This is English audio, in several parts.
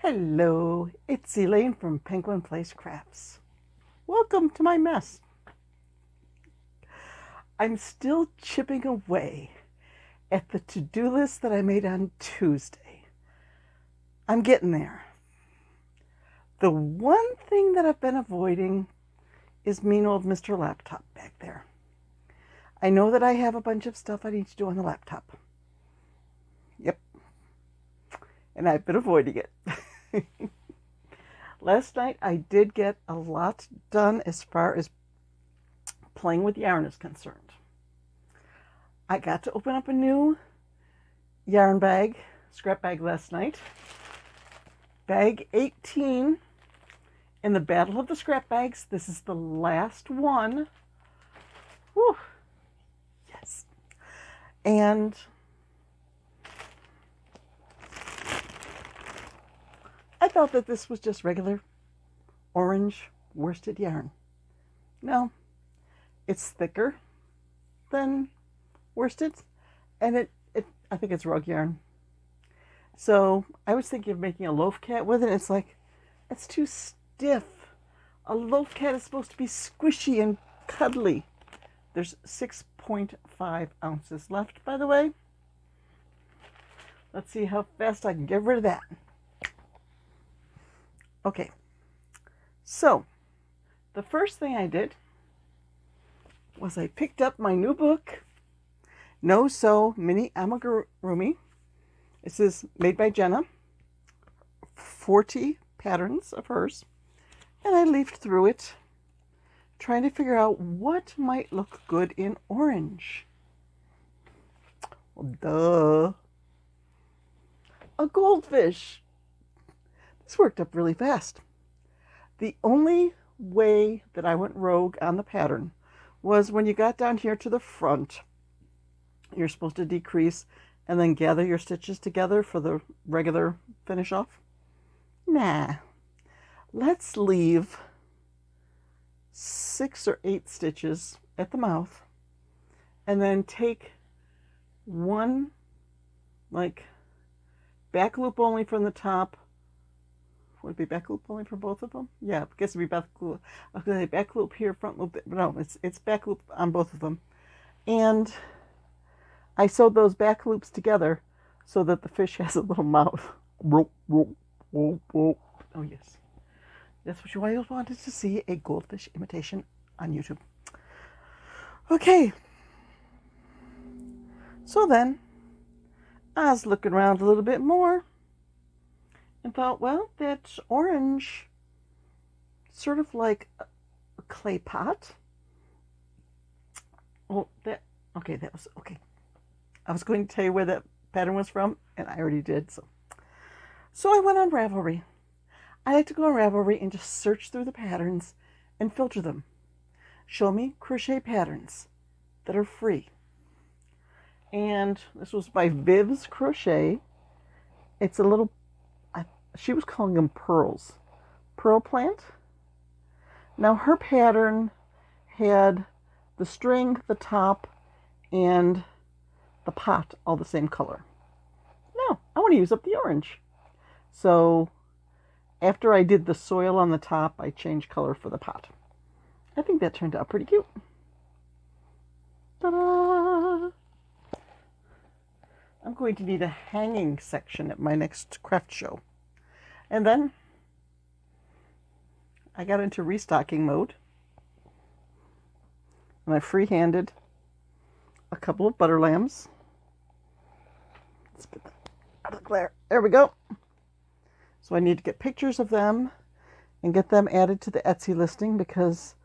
Hello, it's Elaine from Penguin Place Crafts. Welcome to my mess. I'm still chipping away at the to-do list that I made on Tuesday. I'm getting there. The one thing that I've been avoiding is mean old Mr. Laptop back there. I know that I have a bunch of stuff I need to do on the laptop. Yep. And I've been avoiding it. Last night I did get a lot done as far as playing with yarn is concerned. I got to open up a new yarn bag, scrap bag last night. Bag 18 in the Battle of the Scrap Bags. This is the last one. Whew. Yes. And I thought that this was just regular orange worsted yarn. No, it's thicker than worsted, and I think it's rug yarn. So I was thinking of making a loaf cat with it. It's like, it's too stiff. A loaf cat is supposed to be squishy and cuddly. There's 6.5 ounces left, by the way. Let's see how fast I can get rid of that. Okay, so the first thing I did was I picked up my new book, No Sew Mini Amigurumi. This is made by Genna, 40 patterns of hers, and I leafed through it trying to figure out what might look good in orange. Well, duh. A goldfish. This worked up really fast. The only way that I went rogue on the pattern was when you got down here to the front. You're supposed to decrease and then gather your stitches together for the regular finish off. Nah. Let's leave 6 or 8 stitches at the mouth and then take one like back loop only from the top. Would it be back loop only for both of them? Yeah, I guess it'd be back loop. Okay, back loop here, front loop. No, it's back loop on both of them. And I sewed those back loops together so that the fish has a little mouth. Oh yes, that's what you always wanted to see, a goldfish imitation on YouTube. Okay, so then I was looking around a little bit more and thought, well, that orange, sort of like a clay pot. Oh, that was okay. I was going to tell you where that pattern was from, and I already did. So I went on Ravelry. I like to go on Ravelry and just search through the patterns and filter them. Show me crochet patterns that are free. And this was by Viv's Crochet. It's a little, she was calling them pearls. Pearl plant. Now her pattern had the string, the top, and the pot all the same color. No, I want to use up the orange. So after I did the soil on the top, I changed color for the pot. I think that turned out pretty cute. Ta-da! I'm going to need a hanging section at my next craft show. And then I got into restocking mode. And I freehanded a couple of butter lambs. Let's get that out of the glare. There we go. So I need to get pictures of them and get them added to the Etsy listing because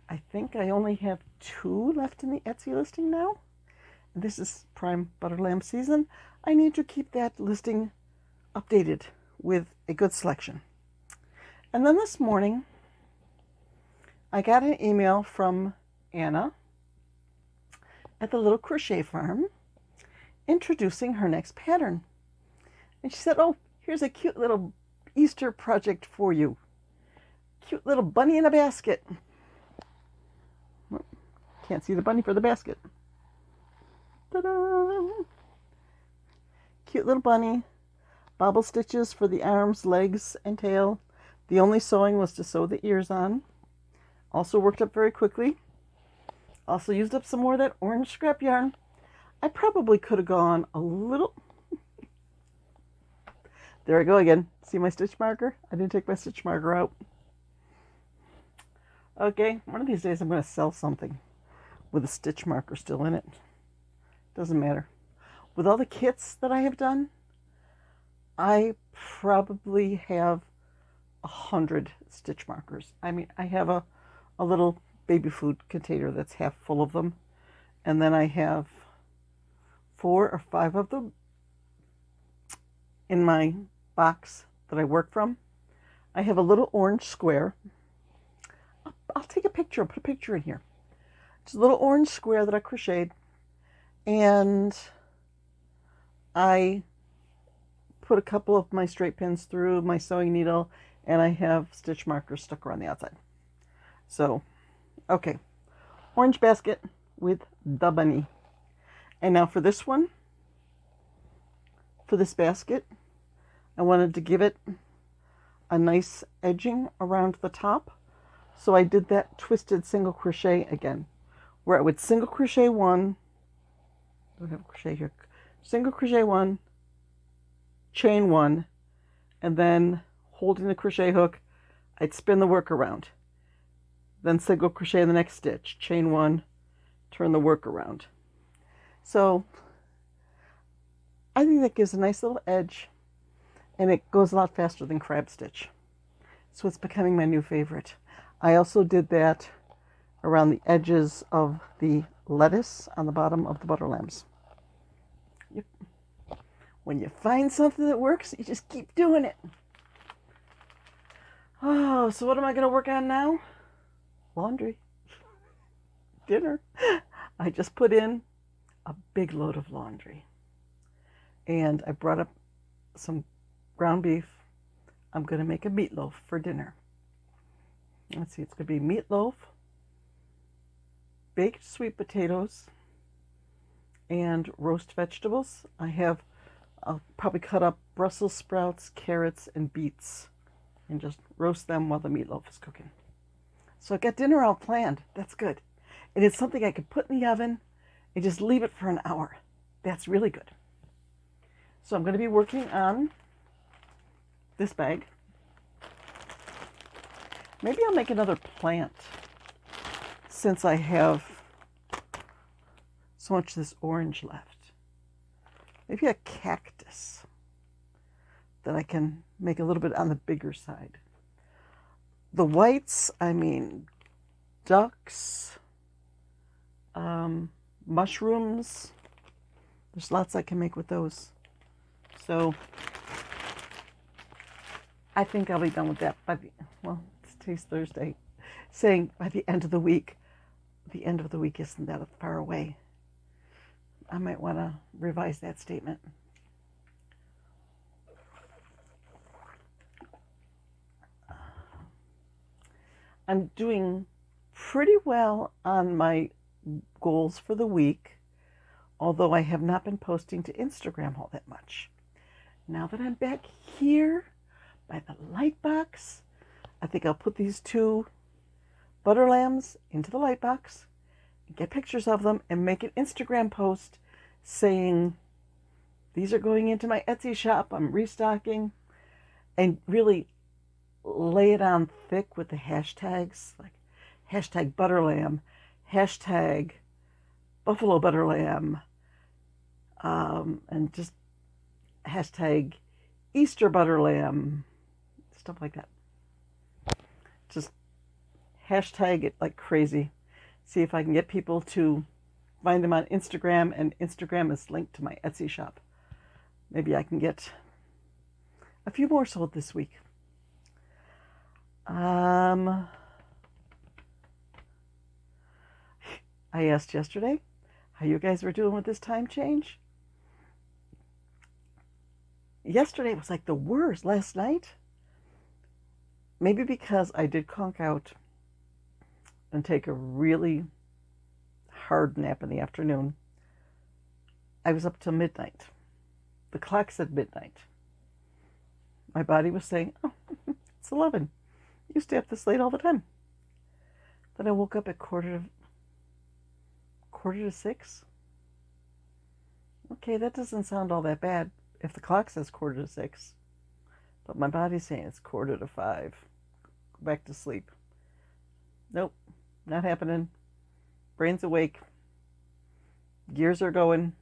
I think I only have 2 left in the Etsy listing now. And this is prime butter lamb season. I need to keep that listing updated with a good selection. And then this morning, I got an email from Anna at the Little Crochet Farm introducing her next pattern. And she said, oh, here's a cute little Easter project for you. Cute little bunny in a basket. Can't see the bunny for the basket. Ta-da! Cute little bunny. bobble stitches for the arms, legs, and tail. The only sewing was to sew the ears on. Also worked up very quickly. Also used up some more of that orange scrap yarn. I probably could have gone a little... There I go again. See my stitch marker? I didn't take my stitch marker out. Okay, one of these days I'm going to sell something with a stitch marker still in it. Doesn't matter. With all the kits that I have done, I probably have 100 stitch markers. I mean, I have a little baby food container that's half full of them. And then I have 4 or 5 of them in my box that I work from. I have a little orange square. I'll take a picture. I'll put a picture in here. It's a little orange square that I crocheted. And I put a couple of my straight pins through my sewing needle, and I have stitch markers stuck around the outside. So, okay. Orange basket with the bunny. And now for this one, for this basket, I wanted to give it a nice edging around the top. So I did that twisted single crochet again, where I would single crochet one, don't have a crochet here, single crochet one, chain one, and then holding the crochet hook, I'd spin the work around. Then single crochet in the next stitch, chain one, turn the work around. So I think that gives a nice little edge, and it goes a lot faster than crab stitch. So it's becoming my new favorite. I also did that around the edges of the lettuce on the bottom of the butter lambs. Yep. When you find something that works, you just keep doing it. Oh, so what am I going to work on now? Laundry. Dinner. I just put in a big load of laundry. And I brought up some ground beef. I'm going to make a meatloaf for dinner. Let's see, it's going to be meatloaf, baked sweet potatoes, and roast vegetables. I'll probably cut up Brussels sprouts, carrots, and beets, and just roast them while the meatloaf is cooking. So I got dinner all planned. That's good. And it's something I could put in the oven and just leave it for an hour. That's really good. So I'm going to be working on this bag. Maybe I'll make another plant since I have so much of this orange left. Maybe a cactus that I can make a little bit on the bigger side. The whites, I mean, ducks, mushrooms. There's lots I can make with those. So I think I'll be done with that by today's Thursday, saying by the end of the week. The end of the week isn't that far away. I might want to revise that statement. I'm doing pretty well on my goals for the week, although I have not been posting to Instagram all that much. Now that I'm back here by the light box, I think I'll put these 2 butter lambs into the light box, get pictures of them, and make an Instagram post saying, these are going into my Etsy shop, I'm restocking, and really lay it on thick with the hashtags, like hashtag butterlamb, hashtag buffalo butter lamb, and just hashtag Easter butter lamb, stuff like that. Just hashtag it like crazy. See if I can get people to find them on Instagram, and Instagram is linked to my Etsy shop. Maybe I can get a few more sold this week. I asked yesterday how you guys were doing with this time change. Yesterday was like the worst. Last night, maybe because I did conk out and take a really hard nap in the afternoon, I was up till midnight. The clock said midnight. my body was saying, oh, it's 11. You stay up this late all the time. Then I woke up at quarter to 6. Okay, that doesn't sound all that bad if the clock says quarter to 6. But my body's saying it's quarter to 5. Go back to sleep. Nope, not happening. Brain's awake. Gears are going.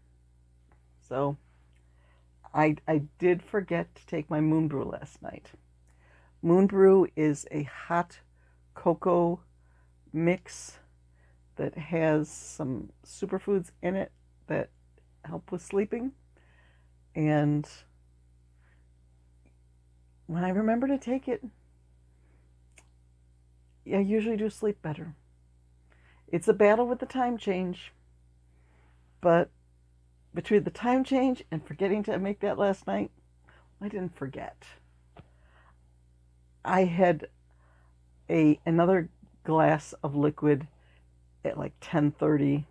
So I did forget to take my moon brew last night. Moon brew is a hot cocoa mix that has some superfoods in it that help with sleeping. And when I remember to take it, I usually do sleep better. It's a battle with the time change, but between the time change and forgetting to make that last night, I didn't forget. I had another glass of liquid at like 10:30,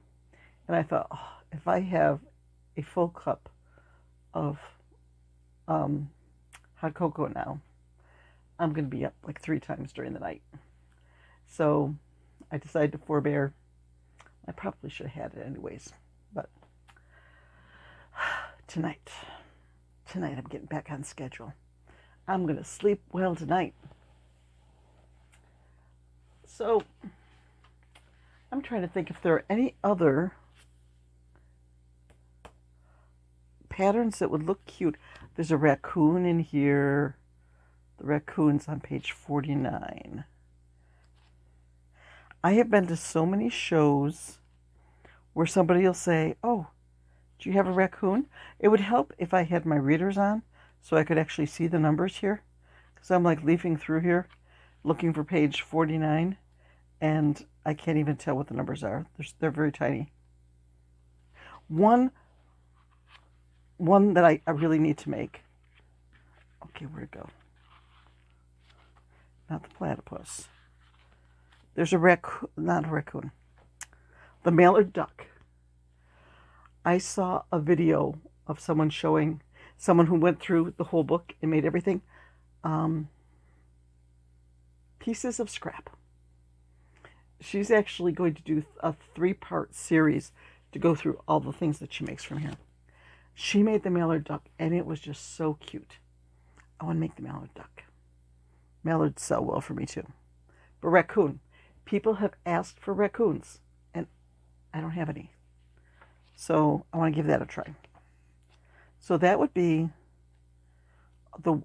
and I thought, oh, if I have a full cup of hot cocoa now, I'm going to be up like 3 times during the night. So I decided to forbear. I probably should have had it anyways, but tonight I'm getting back on schedule. I'm going to sleep well tonight. So I'm trying to think if there are any other patterns that would look cute. There's a raccoon in here. The raccoon's on page 49. I have been to so many shows where somebody will say, oh, do you have a raccoon? It would help if I had my readers on so I could actually see the numbers here. Because I'm like leafing through here looking for page 49 and I can't even tell what the numbers are. They're very tiny. One that I really need to make. Okay, where'd it go? Not the platypus. There's a raccoon, not a raccoon. The mallard duck. I saw a video of someone who went through the whole book and made everything. Pieces of scrap. She's actually going to do a 3-part series to go through all the things that she makes from here. She made the mallard duck, and it was just so cute. I want to make the mallard duck. Mallards sell well for me, too. But raccoon. People have asked for raccoons, and I don't have any. So I want to give that a try. So that would be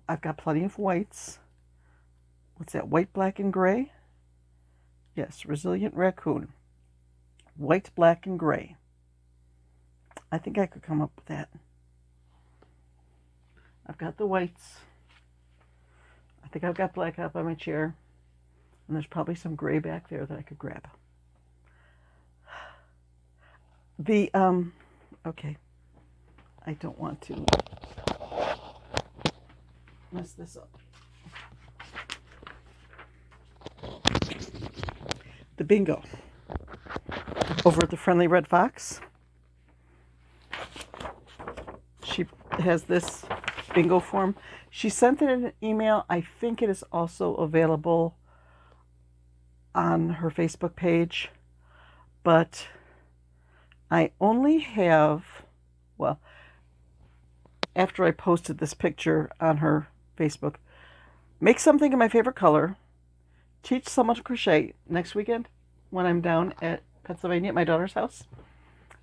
I've got plenty of whites. What's that? White, black, and gray? Yes, resilient raccoon. White, black, and gray. I think I could come up with that. I've got the whites. I think I've got black up on my chair. And there's probably some gray back there that I could grab. Okay. I don't want to mess this up. The bingo. Over at the Friendly Red Fox. She has this bingo form. She sent it in an email. I think it is also available on her Facebook page. But I only have, well, after I posted this picture on her Facebook, make something in my favorite color, teach someone to crochet next weekend when I'm down at Pennsylvania at my daughter's house.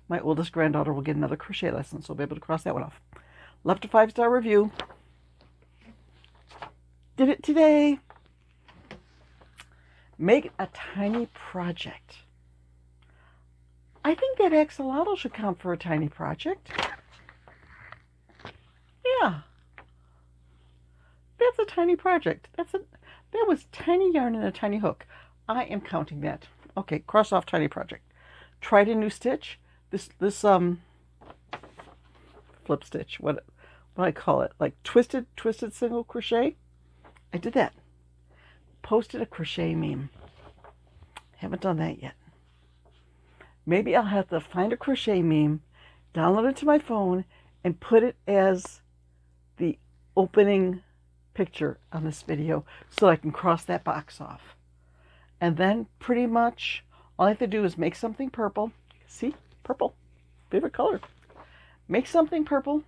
My oldest granddaughter will get another crochet lesson, so I'll be able to cross that one off. Left a 5-star review. Did it today. Make a tiny project. I think that axolotl should count for a tiny project. Yeah. That's a tiny project. That was tiny yarn and a tiny hook. I am counting that. Okay, cross off tiny project. Tried a new stitch. This flip stitch. What I call it? Like twisted single crochet. I did that. Posted a crochet meme. Haven't done that yet. Maybe I'll have to find a crochet meme, download it to my phone, and put it as the opening picture on this video so I can cross that box off. And then pretty much all I have to do is make something purple. See? Purple. Favorite color. Make something purple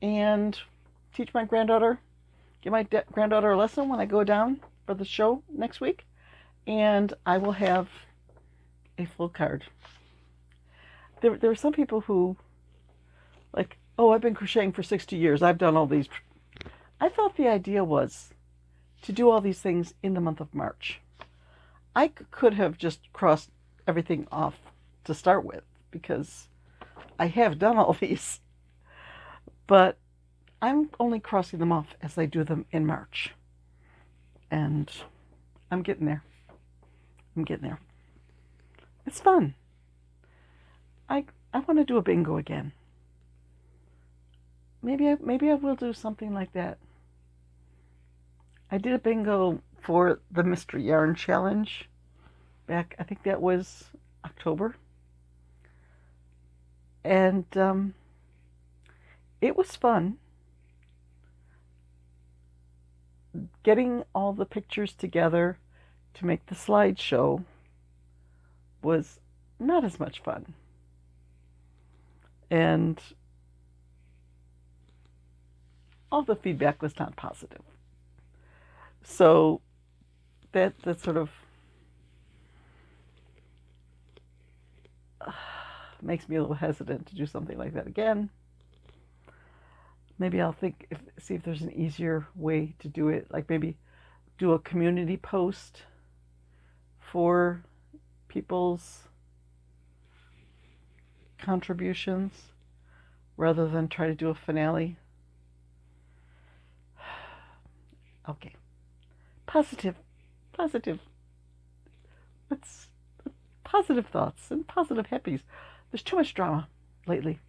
and teach my granddaughter, give my granddaughter a lesson when I go down for the show next week, and I will have a full card. There are some people who, like, oh, I've been crocheting for 60 years. I've done all these. I thought the idea was to do all these things in the month of March. I could have just crossed everything off to start with because I have done all these. But I'm only crossing them off as I do them in March. And I'm getting there. I'm getting there. It's fun. I want to do a bingo again. Maybe I will do something like that. I did a bingo for the Mystery Yarn Challenge back, I think that was October. And it was fun. Getting all the pictures together to make the slideshow was not as much fun. And all the feedback was not positive. So that sort of makes me a little hesitant to do something like that again. Maybe I'll see if there's an easier way to do it, like maybe do a community post for people's contributions rather than try to do a finale. Okay. Positive. Let's positive thoughts and positive happies. There's too much drama lately.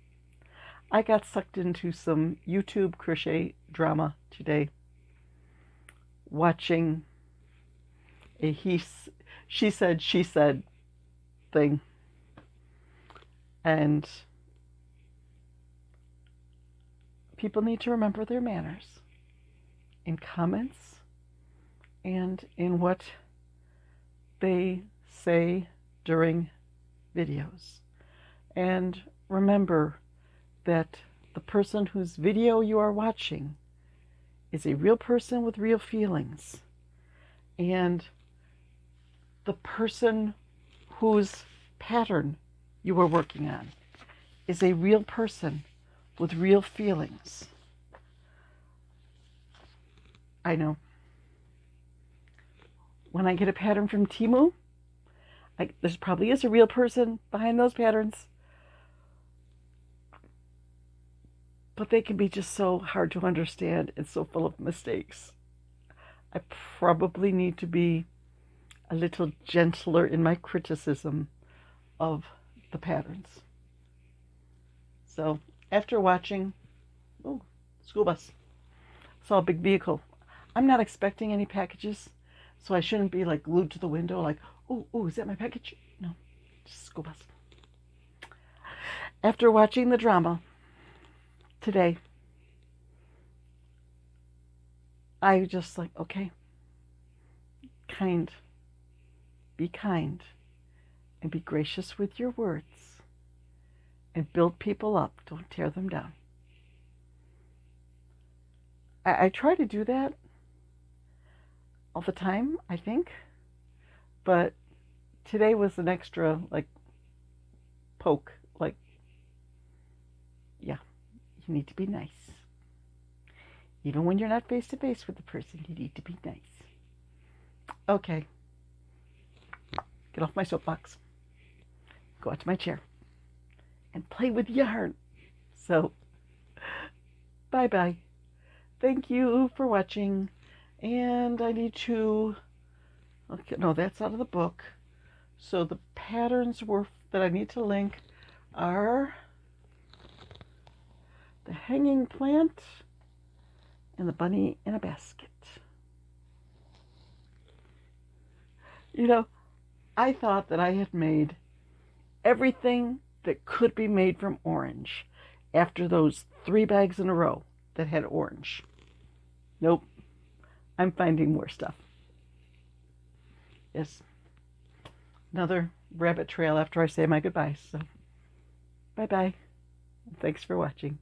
I got sucked into some YouTube crochet drama today, watching a she said thing. And people need to remember their manners in comments and in what they say during videos. And remember that the person whose video you are watching is a real person with real feelings. And the person whose pattern you are working on is a real person with real feelings. I know. When I get a pattern from Temu, there probably is a real person behind those patterns. But they can be just so hard to understand and so full of mistakes. I probably need to be a little gentler in my criticism of the patterns. So after watching, school bus, saw a big vehicle. I'm not expecting any packages, so I shouldn't be like glued to the window like, oh, is that my package? No, just school bus. After watching the drama today, I just like, okay, be kind and be gracious with your words and build people up. Don't tear them down. I try to do that all the time, I think, but today was an extra poke, yeah, you need to be nice. Even when you're not face to face with the person, you need to be nice. Okay. Get off my soapbox. Go out to my chair and play with yarn. So, bye-bye. Thank you for watching. And I need to, okay, no, that's out of the book. So the patterns that I need to link are the hanging plant and the bunny in a basket. You know, I thought that I had made everything that could be made from orange after those 3 bags in a row that had orange. Nope. I'm finding more stuff. Yes. Another rabbit trail after I say my goodbyes. So, bye-bye. Thanks for watching.